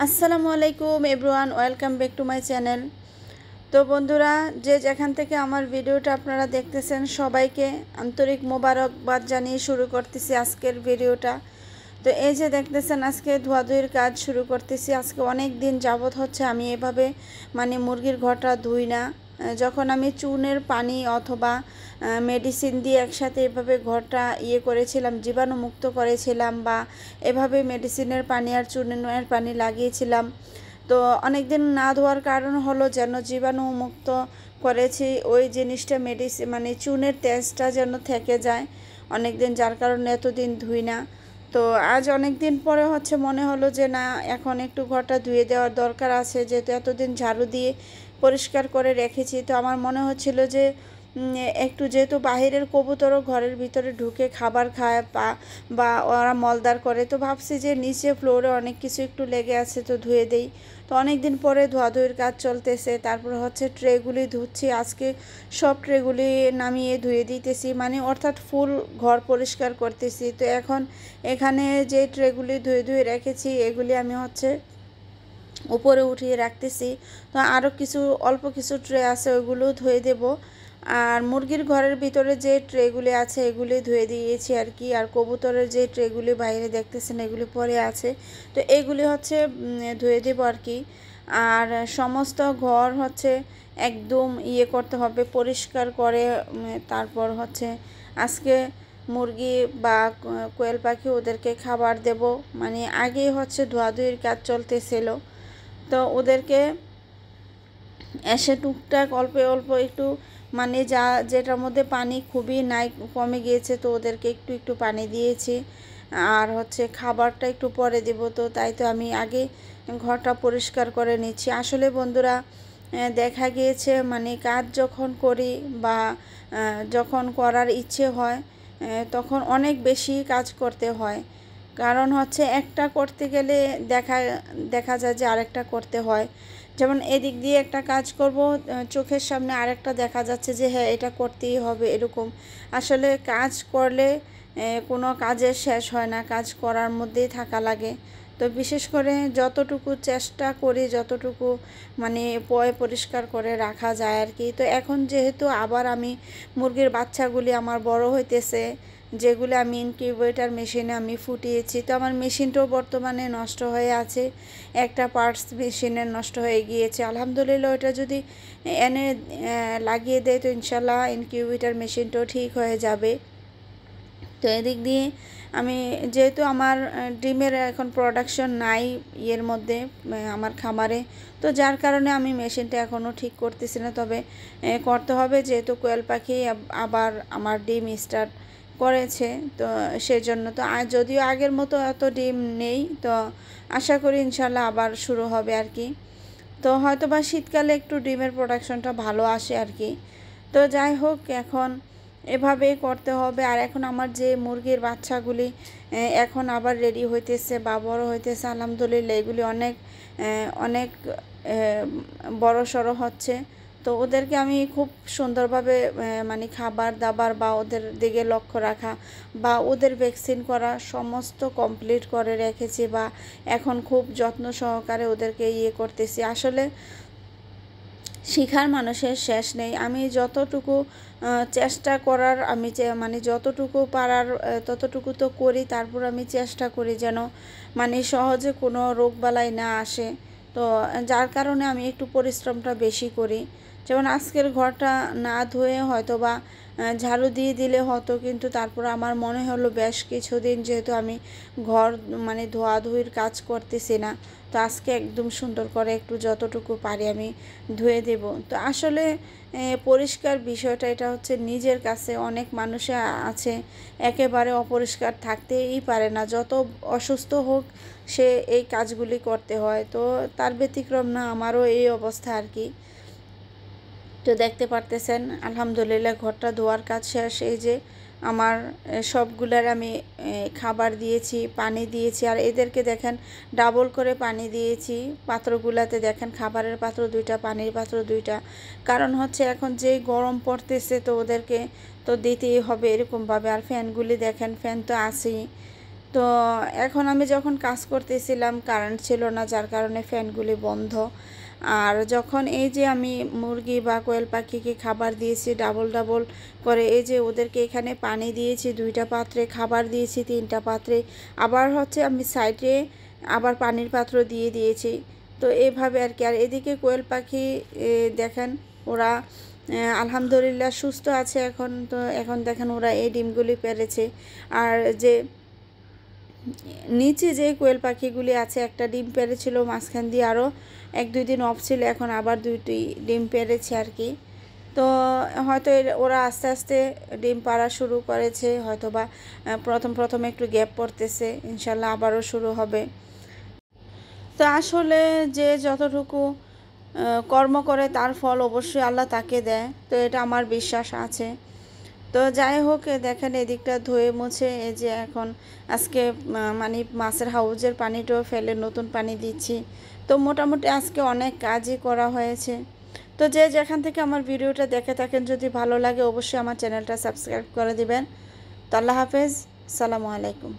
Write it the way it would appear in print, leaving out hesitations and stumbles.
আসসালামু আলাইকুম everyone, welcome back to my channel. তো বন্ধুরা, যে যেখান থেকে আমার ভিডিওটা আপনারা দেখতেছেন সবাইকে আন্তরিক মোবারকবাদ জানিয়ে শুরু করতেছি আজকের ভিডিওটা। তো এই যে দেখতেছেন আজকে ধোয়াধুয়ির কাজ শুরু করতেছি। আজকে অনেক দিন যাবত হচ্ছে আমি এভাবে মুরগির ঘরটা ধুই না। যখন আমি চুনের পানি অথবা মেডিসিন দিয়ে একসাথে এভাবে ঘরটা করেছিলাম, জীবাণুমুক্ত করেছিলাম, বা এভাবে মেডিসিনের পানি আর চুনের পানি লাগিয়েছিলাম। তো অনেক দিন না ধোয়ার কারণ হলো যেন জীবাণুমুক্ত করেছি ওই জিনিসটা মেডিসিন চুনের তেজটা যেন থেকে যায় অনেক দিন, যার কারণে এতদিন ধুই না। তো আজ অনেক দিন পরে হচ্ছে মনে হলো যে না, এখন একটু ঘরটা ধুয়ে দেওয়ার দরকার আছে, যেহেতু এতদিন ঝাড়ু দিয়ে পরিষ্কার করে রেখেছি। তো আমার মনে হচ্ছিল যে একটু, যেহেতু বাহিরের কবুতরও ঘরের ভিতরে ঢুকে খাবার খায় বা ওরা মলদার করে, তো ভাবছি যে নিচে ফ্লোরে অনেক কিছু একটু লেগে আছে, তো ধুয়ে দেই। তো অনেক দিন পরে ধোয়াধুয়ির কাজ চলতেছে। তারপর হচ্ছে ট্রেগুলি ধুচ্ছি আজকে, সব ট্রেগুলি নামিয়ে ধুয়ে দিতেছি, অর্থাৎ ফুল ঘর পরিষ্কার করতেছি। তো এখন এখানে যে ট্রেগুলি ধুয়ে ধুয়ে রেখেছি এগুলি আমি হচ্ছে উপরে উঠিয়ে রাখতেছি। তো আরও কিছু অল্প কিছু ট্রে আছে, ওইগুলো ধুয়ে দেব। আর মুরগির ঘরের ভিতরে যে ট্রেগুলি আছে এগুলি ধুয়ে দিয়েছি আর কি। আর কবুতরের যে ট্রেগুলি বাইরে দেখতেছেন এগুলি পরে আছে, তো এগুলি হচ্ছে ধুয়ে দেব আর কি। আর সমস্ত ঘর হচ্ছে একদম করতে হবে, পরিষ্কার করে। তারপর হচ্ছে আজকে মুরগি বা কোয়েল পাখি ওদেরকে খাবার দেব। আগেই হচ্ছে ধোয়াধুয়ির কাজ চলতেছিল, তো ওদেরকে এসে টুকটাক অল্প অল্প একটু যেটার মধ্যে পানি খুবই নাই, কমে গিয়েছে, তো ওদেরকে একটু একটু পানি দিয়েছি। আর হচ্ছে খাবারটা একটু পরে দেব, তো তাই তো আমি আগে ঘরটা পরিষ্কার করে নিচ্ছি। আসলে বন্ধুরা, দেখা গিয়েছে কাজ যখন করি বা যখন করার ইচ্ছে হয় তখন অনেক বেশি কাজ করতে হয়। কারণ হচ্ছে একটা করতে গেলে দেখা দেখা যায় যে আরেকটা করতে হয়। যেমন এদিক দিয়ে একটা কাজ করব, চোখের সামনে আরেকটা দেখা যাচ্ছে যে হ্যাঁ এটা করতেই হবে, এরকম। আসলে কাজ করলে কোনো কাজের শেষ হয় না, কাজ করার মধ্যেই থাকা লাগে। তো বিশেষ করে যতটুকু চেষ্টা করি, যতটুকু পরিষ্কার করে রাখা যায় আর কি। তো এখন যেহেতু আবার আমি মুরগির বাচ্চাগুলি আমার বড় হইতেছে, যেগুলো আমি ইনকিউবেটর মেশিনে আমি ফুটিয়েছি, তো আমার মেশিনটাও বর্তমানে নষ্ট হয়ে আছে, একটা পার্টস মেশিনের নষ্ট হয়ে গিয়েছে। আলহামদুলিল্লাহ ওটা যদি এনে লাগিয়ে দেয় তো ইনশাল্লাহ ইনকিউবেটর মেশিনটাও ঠিক হয়ে যাবে। তো এদিক দিয়ে আমি, যেহেতু আমার ডিমের এখন প্রোডাকশন নাই মধ্যে আমার খামারে, তো যার কারণে আমি মেশিনটা এখনও ঠিক করতেছি না। তবে করতে হবে, যেহেতু কোয়েল পাখি আবার আমার ডিম স্টার্ট করেছে, তো সেজন্য তো যদিও আগের মতো এত ডিম নেই, তো আশা করি ইনশাল্লাহ আবার শুরু হবে আর কি। তো হয়তো বা শীতকালে একটু ডিমের প্রোডাকশনটা ভালো আসে আর কি। তো যাই হোক, এখন এভাবেই করতে হবে। আর এখন আমার যে মুরগির বাচ্চাগুলি এখন আবার রেডি হইতেছে বা বড় হইতেছে, আলহামদুলিল্লাহ এগুলি অনেক অনেক বড় সড়ো হচ্ছে। তো ওদেরকে আমি খুব সুন্দরভাবে খাবার দাবার বা ওদের দিকে লক্ষ্য রাখা বা ওদের ভ্যাকসিন করা সমস্ত কমপ্লিট করে রেখেছি, বা এখন খুব যত্ন সহকারে ওদেরকে করতেছি। আসলে শিখার মানুষের শেষ নেই। আমি যতটুকু চেষ্টা করার, আমি যতটুকু পারার ততটুকু তো করি। তারপর আমি চেষ্টা করি যেন সহজে কোনো রোগবালাই না আসে। তো যার কারণে আমি একটু পরিশ্রমটা বেশি করি। যেমন আজকের ঘরটা না ধুয়ে হয়তো বা ঝাড়ু দিয়ে দিলে হতো, কিন্তু তারপর আমার মনে হলো বেশ কিছুদিন যেহেতু আমি ঘর ধোয়াধুয়ির কাজ করতেছি না, তো আজকে একদম সুন্দর করে একটু যতটুকু পারি আমি ধুয়ে দেব। তো আসলে পরিষ্কার বিষয়টা এটা হচ্ছে নিজের কাছে। অনেক মানুষে আছে একেবারে অপরিষ্কার থাকতেই পারে না, যত অসুস্থ হোক সে এই কাজগুলি করতে হয়। তো তার ব্যতিক্রম না, আমারও এই অবস্থা আর কি। তো দেখতে পারতেছেন আলহামদুলিল্লাহ ঘরটা ধোয়ার কাজ শেষ। এই যে আমার সবগুলার আমি খাবার দিয়েছি, পানি দিয়েছি। আর এদেরকে দেখেন ডাবল করে পানি দিয়েছি। পাত্রগুলাতে দেখেন খাবারের পাত্র দুইটা, পানির পাত্র দুইটা। কারণ হচ্ছে এখন যেই গরম পড়তেছে, তো ওদেরকে তো দিতেই হবে এরকমভাবে। আর ফ্যানগুলি দেখেন, ফ্যান তো আছেই। তো এখন আমি যখন কাজ করতেছিলাম কারেন্ট ছিল না, যার কারণে ফ্যানগুলি বন্ধ। আর যখন এই যে আমি মুরগি বা কোয়েল পাখিকে খাবার দিয়েছি ডাবল ডাবল করে, এই যে ওদেরকে এখানে পানি দিয়েছি 2টা পাত্রে, খাবার দিয়েছি 3টা পাত্রে, আবার হচ্ছে আমি সাইডে আবার পানির পাত্র দিয়ে দিয়েছি। তো এইভাবে আর কি। আর এদিকে কোয়েল পাখি দেখেন ওরা আলহামদুলিল্লাহ সুস্থ আছে এখন। তো এখন দেখেন ওরা এই ডিমগুলি পেড়েছে। আর যে নিচে যে কোয়েল পাখিগুলি আছে, একটা ডিম পেড়েছিল, মাঝখান দিয়ে আরও 1-2 দিন অফ ছিল, এখন আবার 2টি ডিম পেড়েছে আর কি। তো হয়তো ওরা আস্তে আস্তে ডিম পাড়া শুরু করেছে, হয়তো বা প্রথম একটু গ্যাপ পড়তেছে, ইনশাল্লাহ আবারও শুরু হবে। তো আসলে যে যতটুকু কর্ম করে তার ফল অবশ্যই আল্লাহ তাকে দেয়, তো এটা আমার বিশ্বাস আছে। তো যাই হোক, দেখেন এদিকটা ধুয়ে মুছে এই যে এখন আজকে মানে মাছের হাউজের পানিটাও ফেলে নতুন পানি দিচ্ছি। তো মোটামুটি আজকে অনেক কাজই করা হয়েছে। তো যে যেখান থেকে আমার ভিডিওটা দেখে থাকেন, যদি ভালো লাগে অবশ্যই আমার চ্যানেলটা সাবস্ক্রাইব করে দিবেন। তো আল্লাহ হাফেজ, আসসালামু আলাইকুম।